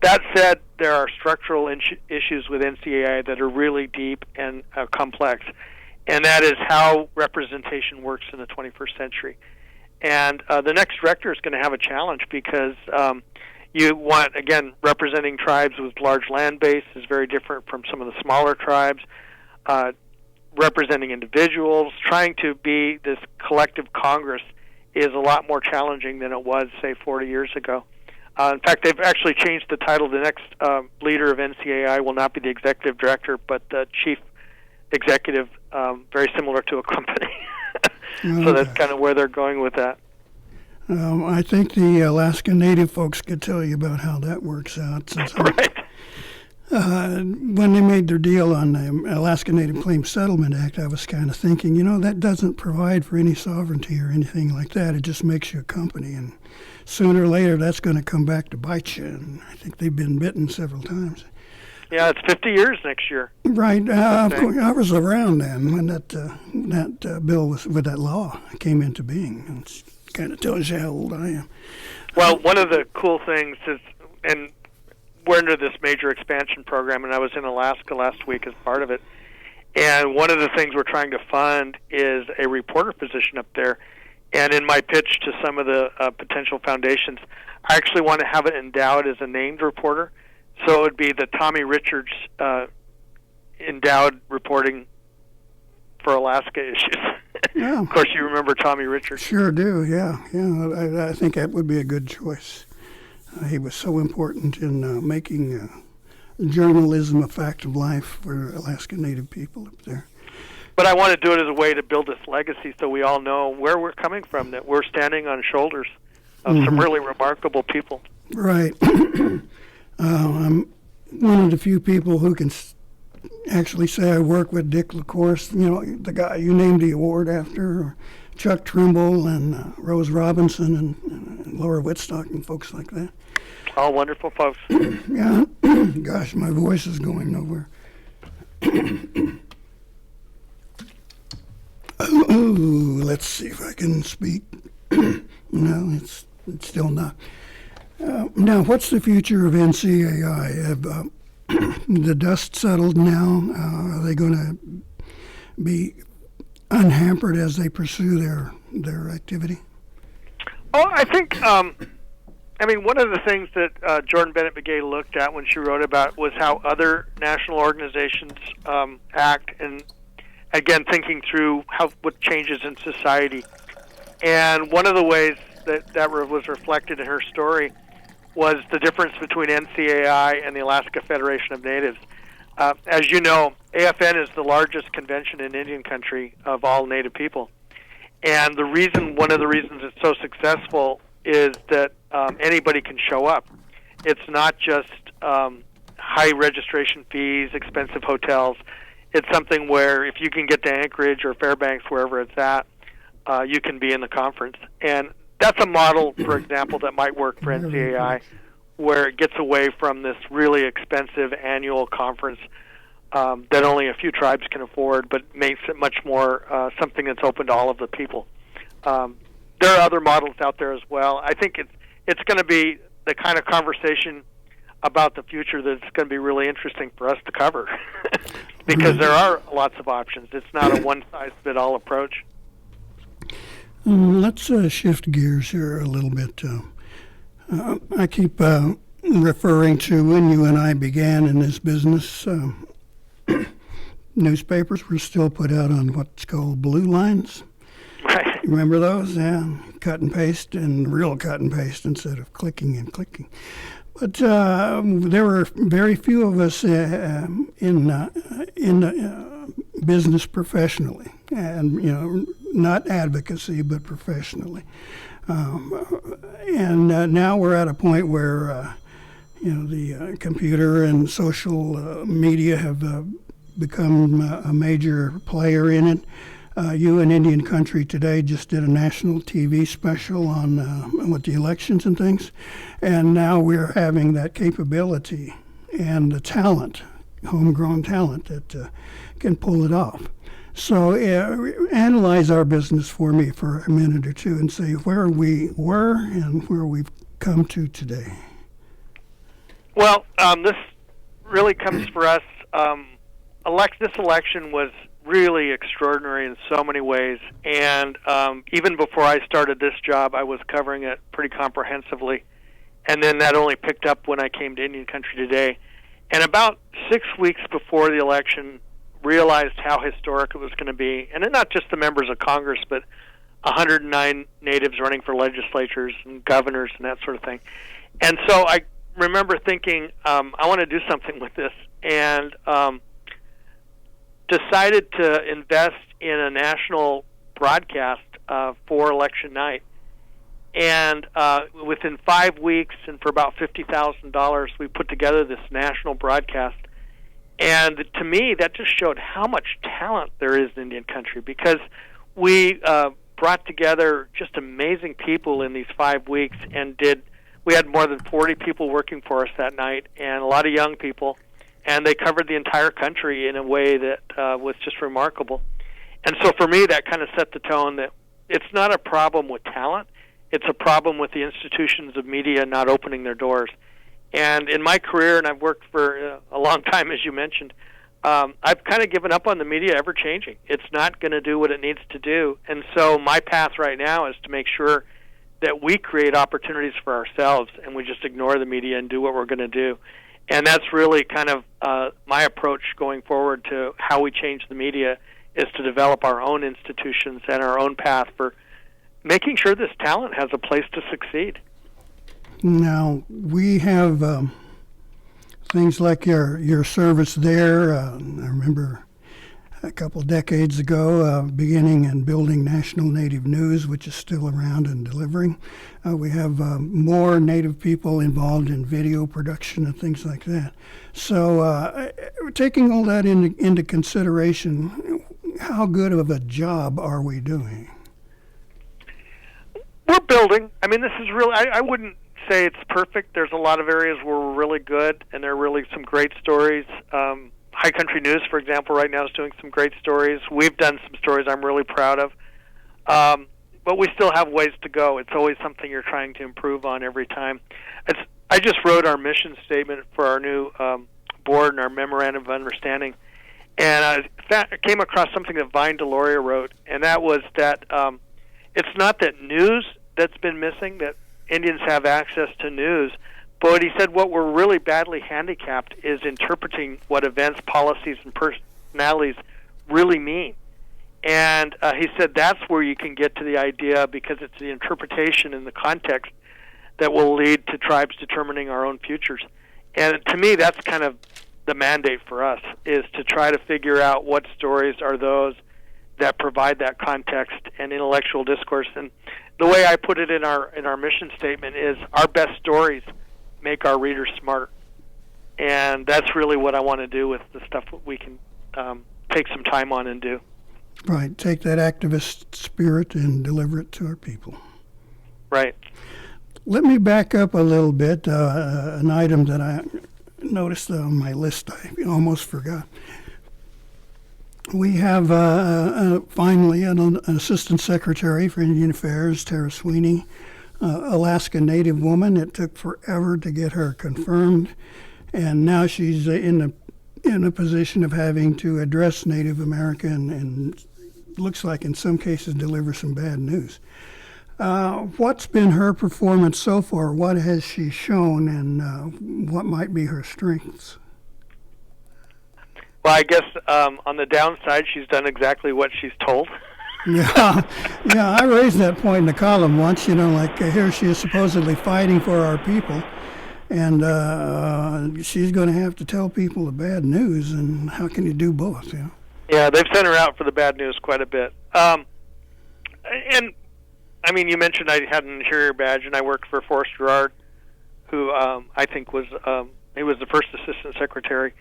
That said, there are structural issues with NCAI that are really deep and complex, and that is how representation works in the 21st century. And the next director is going to have a challenge because you want, again, representing tribes with large land base is very different from some of the smaller tribes. Representing individuals, trying to be this collective Congress is a lot more challenging than it was, say, 40 years ago. In fact, they've actually changed the title. The next leader of NCAI will not be the executive director, but the chief executive, very similar to a company. So that's kind of where they're going with that. I think the Alaska Native folks could tell you about how that works out. Right. When they made their deal on the Alaska Native Claims Settlement Act, I was kind of thinking, that doesn't provide for any sovereignty or anything like that. It just makes you a company, and sooner or later that's going to come back to bite you. And I think they've been bitten several times. Yeah, it's 50 years next year. Right. Of course, I was around then when that bill with that law came into being. It kind of tells you how old I am. Well, one of the cool things is, and we're under this major expansion program, and I was in Alaska last week as part of it. And one of the things we're trying to fund is a reporter position up there. And in my pitch to some of the potential foundations, I actually want to have it endowed as a named reporter. So it would be the Tommy Richards endowed reporting for Alaska issues. Yeah. Of course, you remember Tommy Richards. Sure do, yeah. I think that would be a good choice. He was so important in making journalism a fact of life for Alaska Native people up there. But I want to do it as a way to build this legacy so we all know where we're coming from, that we're standing on shoulders of some really remarkable people. Right. I'm one of the few people who can actually say I work with Dick LaCourse, the guy you named the award after, or Chuck Trimble and Rose Robinson and Laura Whitstock and folks like that. All wonderful folks. Yeah. Gosh, my voice is going nowhere. Oh, let's see if I can speak. No, it's still not. Now, what's the future of NCAI? Have the dust settled now? Are they going to be unhampered as they pursue their activity? Oh, I think, one of the things that Jordan Bennett McGay looked at when she wrote about was how other national organizations act, and again, thinking through what changes in society. And one of the ways that was reflected in her story was the difference between NCAI and the Alaska Federation of Natives. As you know, AFN is the largest convention in Indian country of all Native people. And one of the reasons it's so successful is that anybody can show up. It's not just high registration fees, expensive hotels. It's something where if you can get to Anchorage or Fairbanks, wherever it's at, you can be in the conference. And that's a model, for example, that might work for NCAI, where it gets away from this really expensive annual conference that only a few tribes can afford, but makes it much more something that's open to all of the people. There are other models out there as well. I think it's going to be the kind of conversation about the future that's going to be really interesting for us to cover because there are lots of options. It's not a one-size-fits-all approach. Let's shift gears here a little bit. I keep referring to when you and I began in this business, newspapers were still put out on what's called blue lines. Right. Remember those? Yeah, cut and paste, and real cut and paste instead of clicking and clicking. But there were very few of us in business professionally, and not advocacy, but professionally. And now we're at a point where the computer and social media have become a major player in it. You in Indian Country Today just did a national TV special on with the elections and things, and now we're having that capability and the talent, homegrown talent that can pull it off. So analyze our business for me for a minute or two and say where we were and where we've come to today. Well, this really comes for us. This election was really extraordinary in so many ways, and even before I started this job, I was covering it pretty comprehensively, and then that only picked up when I came to Indian Country Today. And about 6 weeks before the election, realized how historic it was going to be, and not just the members of Congress, but 109 natives running for legislatures and governors and that sort of thing. And so I remember thinking, I want to do something with this, and decided to invest in a national broadcast for election night. And within 5 weeks and for about $50,000, we put together this national broadcast. And to me, that just showed how much talent there is in Indian Country, because we brought together just amazing people in these 5 weeks, and we had more than 40 people working for us that night, and a lot of young people, and they covered the entire country in a way that was just remarkable. And so for me, that kind of set the tone that it's not a problem with talent, it's a problem with the institutions of media not opening their doors. And in my career, and I've worked for a long time, as you mentioned, I've kind of given up on the media ever changing. It's not going to do what it needs to do. And so my path right now is to make sure that we create opportunities for ourselves, and we just ignore the media and do what we're going to do. And that's really kind of my approach going forward to how we change the media, is to develop our own institutions and our own path for making sure this talent has a place to succeed. Now, we have things like your service there. I remember a couple decades ago, beginning and building National Native News, which is still around and delivering. We have more Native people involved in video production and things like that. So taking all that into consideration, how good of a job are we doing? We're building. I mean, this is really, I wouldn't say it's perfect. There's a lot of areas where we're really good, and there are really some great stories. High Country News, for example, right now is doing some great stories. We've done some stories I'm really proud of. But we still have ways to go. It's always something you're trying to improve on every time. I just wrote our mission statement for our new board and our memorandum of understanding. And I came across something that Vine Deloria wrote, and that was that it's not that news that's been missing, that Indians have access to news, but he said what we're really badly handicapped is interpreting what events, policies, and personalities really mean. And he said that's where you can get to the idea, because it's the interpretation and the context that will lead to tribes determining our own futures. And to me, that's kind of the mandate for us, is to try to figure out what stories are those that provide that context and intellectual discourse. And the way I put it in our mission statement is our best stories make our readers smart. And that's really what I want to do with the stuff that we can take some time on and do. Right, take that activist spirit and deliver it to our people. Right. Let me back up a little bit. An item that I noticed on my list I almost forgot. We have finally an Assistant Secretary for Indian Affairs, Tara Sweeney, Alaska Native woman. It took forever to get her confirmed, and now she's in a position of having to address Native American and looks like in some cases deliver some bad news. What's been her performance so far? What has she shown, and what might be her strengths? Well, I guess on the downside, she's done exactly what she's told. Yeah, I raised that point in the column once, like here she is supposedly fighting for our people, and she's going to have to tell people the bad news, and how can you do both, Yeah, they've sent her out for the bad news quite a bit. And, I mean, you mentioned I had an interior badge, and I worked for Forrest Gerard, who I think was, he was the first assistant secretary,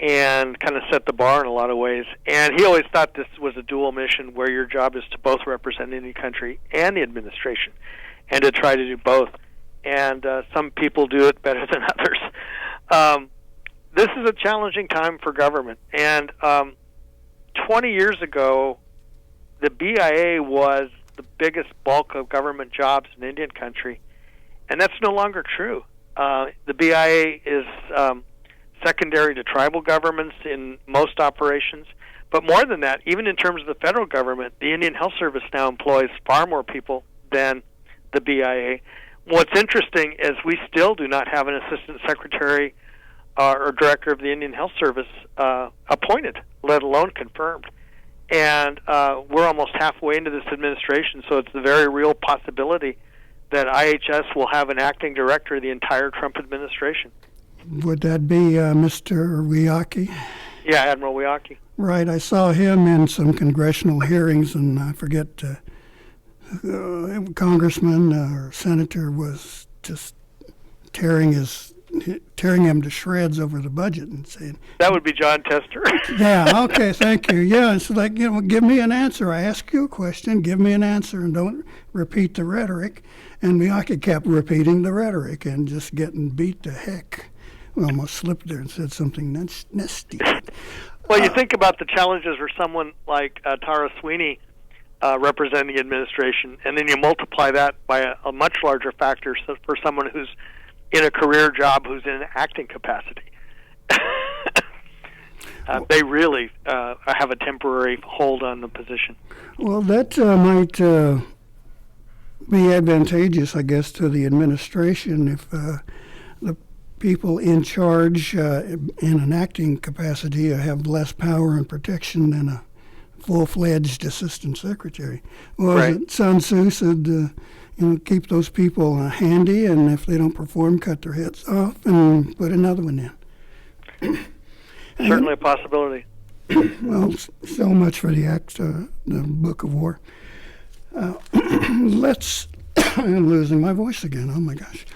and kind of set the bar in a lot of ways. And he always thought this was a dual mission, where your job is to both represent Indian country and the administration, and to try to do both. And some people do it better than others. This is a challenging time for government. And 20 years ago, the BIA was the biggest bulk of government jobs in Indian country, and that's no longer true. The BIA is secondary to tribal governments in most operations. But more than that, even in terms of the federal government, the Indian Health Service now employs far more people than the BIA. What's interesting is we still do not have an assistant secretary or director of the Indian Health Service appointed, let alone confirmed. And we're almost halfway into this administration, so it's a very real possibility that IHS will have an acting director of the entire Trump administration. Would that be Mr. Weaki? Yeah, Admiral Weaki. Right, I saw him in some congressional hearings, and I forget, congressman or senator was just tearing him to shreds over the budget and saying... That would be John Tester. Yeah, okay, thank you. Yeah, it's like, give me an answer. I ask you a question, give me an answer, and don't repeat the rhetoric. And Weaki kept repeating the rhetoric and just getting beat to heck. We almost slipped there and said something nasty. Well, you think about the challenges for someone like Tara Sweeney representing the administration, and then you multiply that by a much larger factor for someone who's in a career job who's in an acting capacity. They really have a temporary hold on the position. Well, that might be advantageous, I guess, to the administration if the people in charge in an acting capacity have less power and protection than a full-fledged assistant secretary. Well, right. Sun Tzu said, keep those people handy, and if they don't perform, cut their heads off and put another one in. Certainly a possibility. Well, so much for the Book of War. Let's. I'm losing my voice again. Oh my gosh.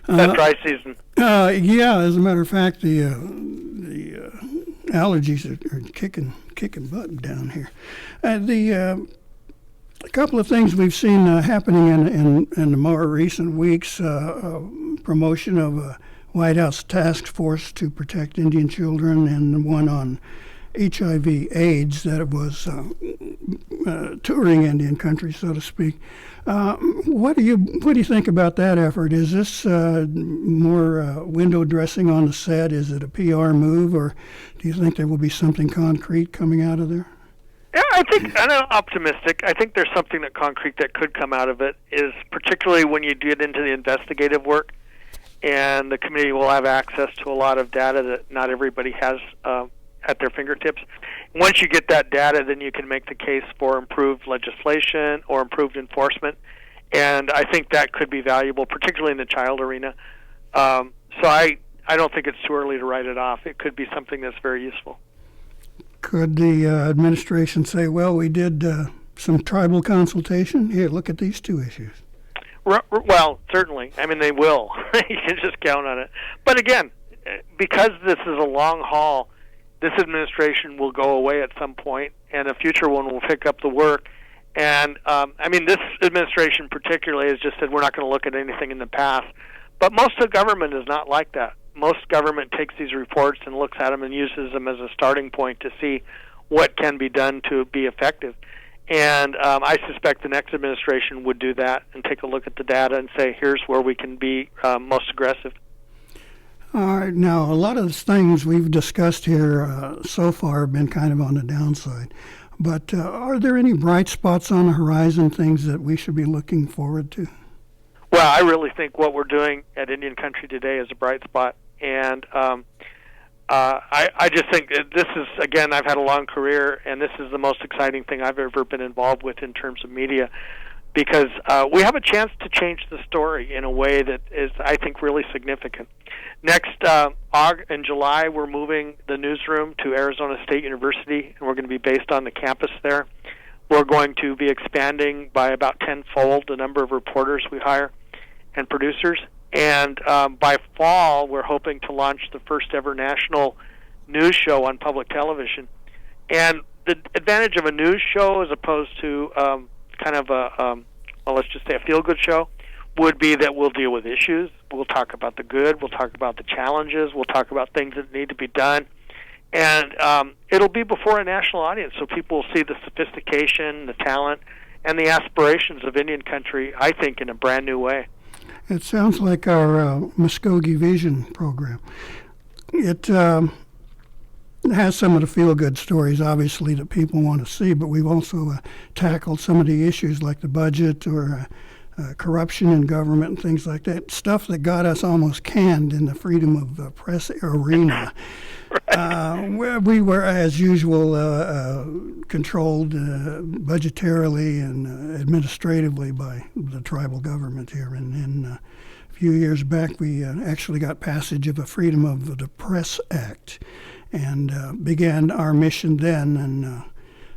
That dry season. Yeah, as a matter of fact, the allergies are kicking butt down here. A couple of things we've seen happening in the more recent weeks: promotion of a White House task force to protect Indian children, and one on HIV/AIDS that was touring Indian country, so to speak. What do you think about that effort? Is this more window dressing on the set? Is it a PR move, or do you think there will be something concrete coming out of there? Yeah, I'm optimistic. I think there's something that concrete that could come out of it, is particularly when you get into the investigative work, and the committee will have access to a lot of data that not everybody has at their fingertips. Once you get that data, then you can make the case for improved legislation or improved enforcement, and I think that could be valuable, particularly in the child arena. So I don't think it's too early to write it off. It could be something that's very useful. Could the administration say, well, we did some tribal consultation? Here, look at these two issues. Well, certainly. I mean, they will. You can just count on it. But again, because this is a long haul, this administration will go away at some point, and a future one will pick up the work. And, I mean, this administration particularly has just said we're not going to look at anything in the past. But most of government is not like that. Most government takes these reports and looks at them and uses them as a starting point to see what can be done to be effective. And I suspect the next administration would do that and take a look at the data and say, here's where we can be most aggressive. All right. Now, a lot of the things we've discussed here so far have been kind of on the downside. But are there any bright spots on the horizon, things that we should be looking forward to? Well, I really think what we're doing at Indian Country today is a bright spot. And I just think that this is, again, I've had a long career, and this is the most exciting thing I've ever been involved with in terms of media, because we have a chance to change the story in a way that is, I think, really significant. Next in July, we're moving the newsroom to Arizona State University, and we're going to be based on the campus there. We're going to be expanding by about tenfold the number of reporters we hire and producers. And by fall, we're hoping to launch the first ever national news show on public television. And the advantage of a news show as opposed to kind of let's just say a feel-good show would be that we'll deal with issues. We'll talk about the good. We'll talk about the challenges. We'll talk about things that need to be done. And it'll be before a national audience, so people will see the sophistication, the talent, and the aspirations of Indian Country, I think, in a brand new way. It sounds like our Mvskoke Vision program. It has some of the feel-good stories, obviously, that people want to see, but we've also tackled some of the issues like the budget or corruption in government and things like that, stuff that got us almost canned in the freedom of press arena. Where we were, as usual, controlled budgetarily and administratively by the tribal government here. And a few years back, we actually got passage of a Freedom of the Press Act and began our mission then. And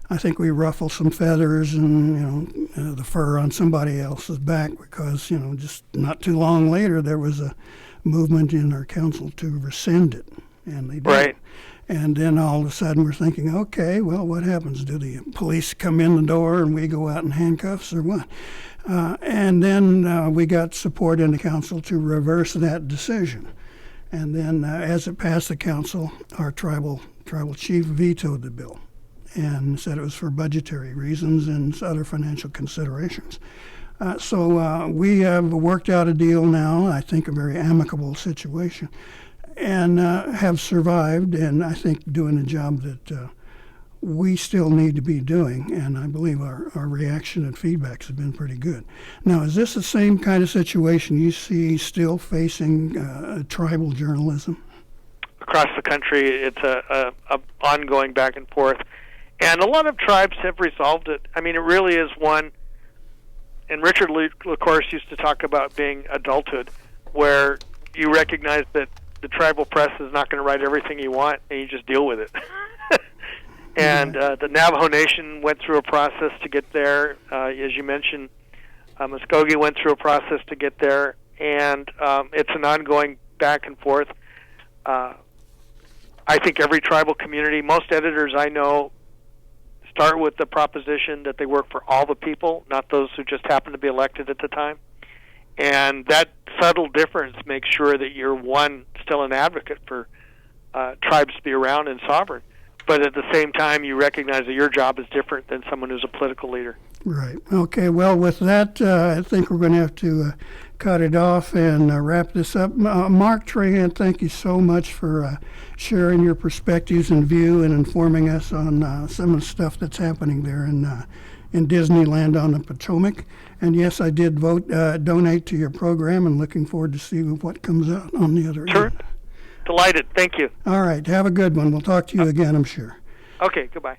I think we ruffled some feathers and, the fur on somebody else's back because, just not too long later, there was a movement in our council to rescind it. And they did. Right. And then all of a sudden we're thinking, okay, well, what happens? Do the police come in the door and we go out in handcuffs or what? And then we got support in the council to reverse that decision. And then as it passed the council, our tribal chief vetoed the bill and said it was for budgetary reasons and other financial considerations. So we have worked out a deal now, I think a very amicable situation, and have survived, and I think doing a job that we still need to be doing, and I believe our reaction and feedbacks have been pretty good. Now, is this the same kind of situation you see still facing tribal journalism? Across the country, it's a ongoing back and forth, and a lot of tribes have resolved it. I mean, it really is one, and Richard LaCourse used to talk about being adulthood, where you recognize that the tribal press is not going to write everything you want, and you just deal with it. And the Navajo Nation went through a process to get there. As you mentioned, Mvskoke went through a process to get there, and it's an ongoing back and forth. I think every tribal community, most editors I know, start with the proposition that they work for all the people, not those who just happen to be elected at the time. And that subtle difference makes sure that you're, one, still an advocate for tribes to be around and sovereign. But at the same time, you recognize that your job is different than someone who's a political leader. Right. Okay. Well, with that, I think we're going to have to cut it off and wrap this up. Mark Trahant, thank you so much for sharing your perspectives and view and informing us on some of the stuff that's happening there in Disneyland on the Potomac. And yes, I did donate to your program, and looking forward to see what comes out on the other Sure. end. Delighted. Thank you. All right. Have a good one. We'll talk to you again, I'm sure. Okay. Goodbye.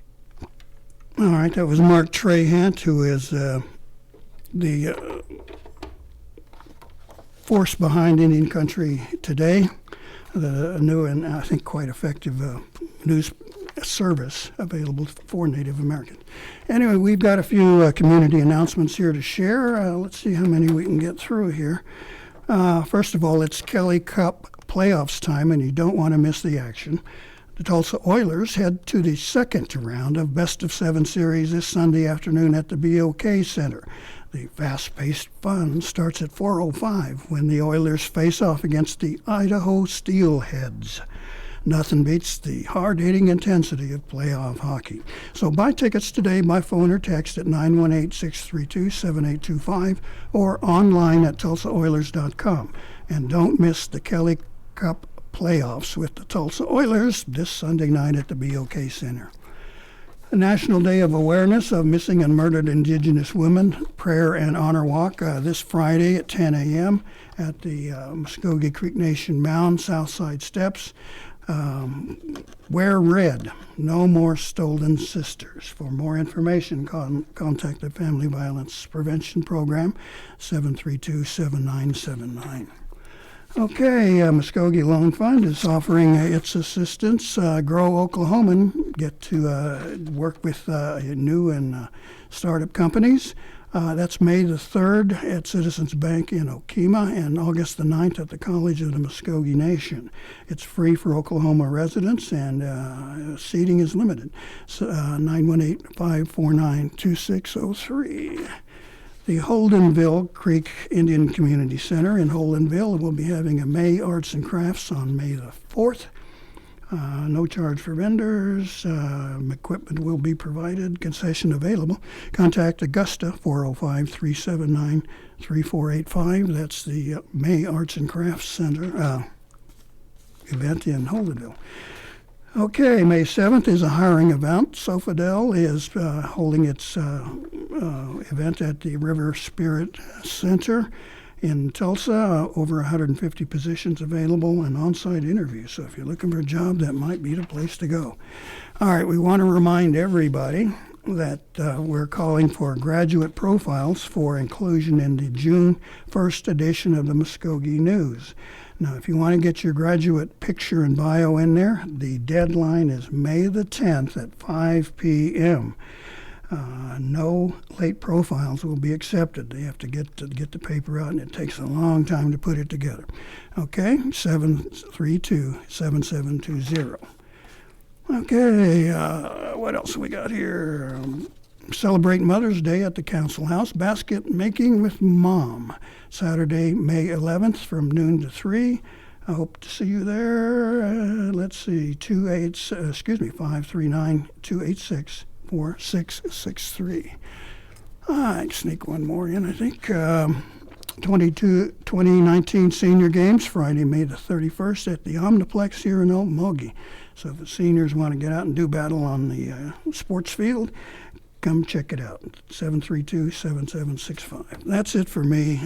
All right. That was Mark Trahant, who is the force behind Indian Country Today, the new and I think quite effective news service available for Native Americans. Anyway, we've got a few community announcements here to share. Let's see how many we can get through here. First of all, it's Kelly Cup playoffs time, and you don't want to miss the action. The Tulsa Oilers head to the second round of Best of Seven series this Sunday afternoon at the BOK Center. The fast-paced fun starts at 4:05 when the Oilers face off against the Idaho Steelheads. Nothing beats the hard-hitting intensity of playoff hockey. So buy tickets today by phone or text at 918-632-7825 or online at tulsaoilers.com. And don't miss the Kelly Cup playoffs with the Tulsa Oilers this Sunday night at the BOK Center. The National Day of Awareness of Missing and Murdered Indigenous Women Prayer and Honor Walk this Friday at 10 a.m. at the Mvskoke Creek Nation Mound, Southside Steps. Wear red. No more stolen sisters. For more information, contact the Family Violence Prevention Program, 732-7979. Okay, Mvskoke Loan Fund is offering its assistance. Grow Oklahoman get to work with new and startup companies. That's May the 3rd at Citizens Bank in Okemah and August the 9th at the College of the Mvskoke Nation. It's free for Oklahoma residents, and seating is limited. 918-549-2603. The Holdenville Creek Indian Community Center in Holdenville will be having a May Arts and Crafts on May the 4th. No charge for vendors. Equipment will be provided. Concession available. Contact Augusta, 405-379-3485. That's the May Arts and Crafts Center event in Holdenville. Okay, May 7th is a hiring event. Sofidel is holding its event at the River Spirit Center in Tulsa. Over 150 positions available and on-site interviews. So if you're looking for a job, that might be the place to go. All right, we want to remind everybody that we're calling for graduate profiles for inclusion in the June 1st edition of the Mvskoke News. Now, if you want to get your graduate picture and bio in there, the deadline is May the 10th at 5 p.m. No late profiles will be accepted. They have to get the paper out, and it takes a long time to put it together. Okay, 732-7720. Okay, what else we got here? Celebrate Mother's Day at the Council House. Basket Making with Mom. Saturday, May 11th from noon to 3. I hope to see you there. Let's see, 539-286-4663. I'd sneak one more in, I think. 2019 Senior Games, Friday, May the 31st at the Omniplex here in Okmulgee. So if the seniors want to get out and do battle on the sports field, come check it out, 732-7765. That's it for me.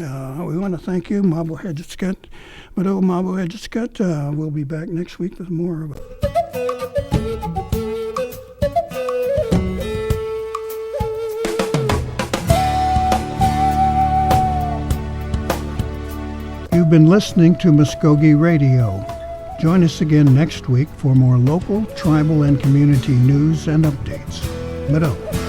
We want to thank you, Mabo Hedgetscut. Mado Mabo Hedgetscut. We'll be back next week with more of it. You've been listening to Mvskoke Radio. Join us again next week for more local, tribal, and community news and updates. Mado.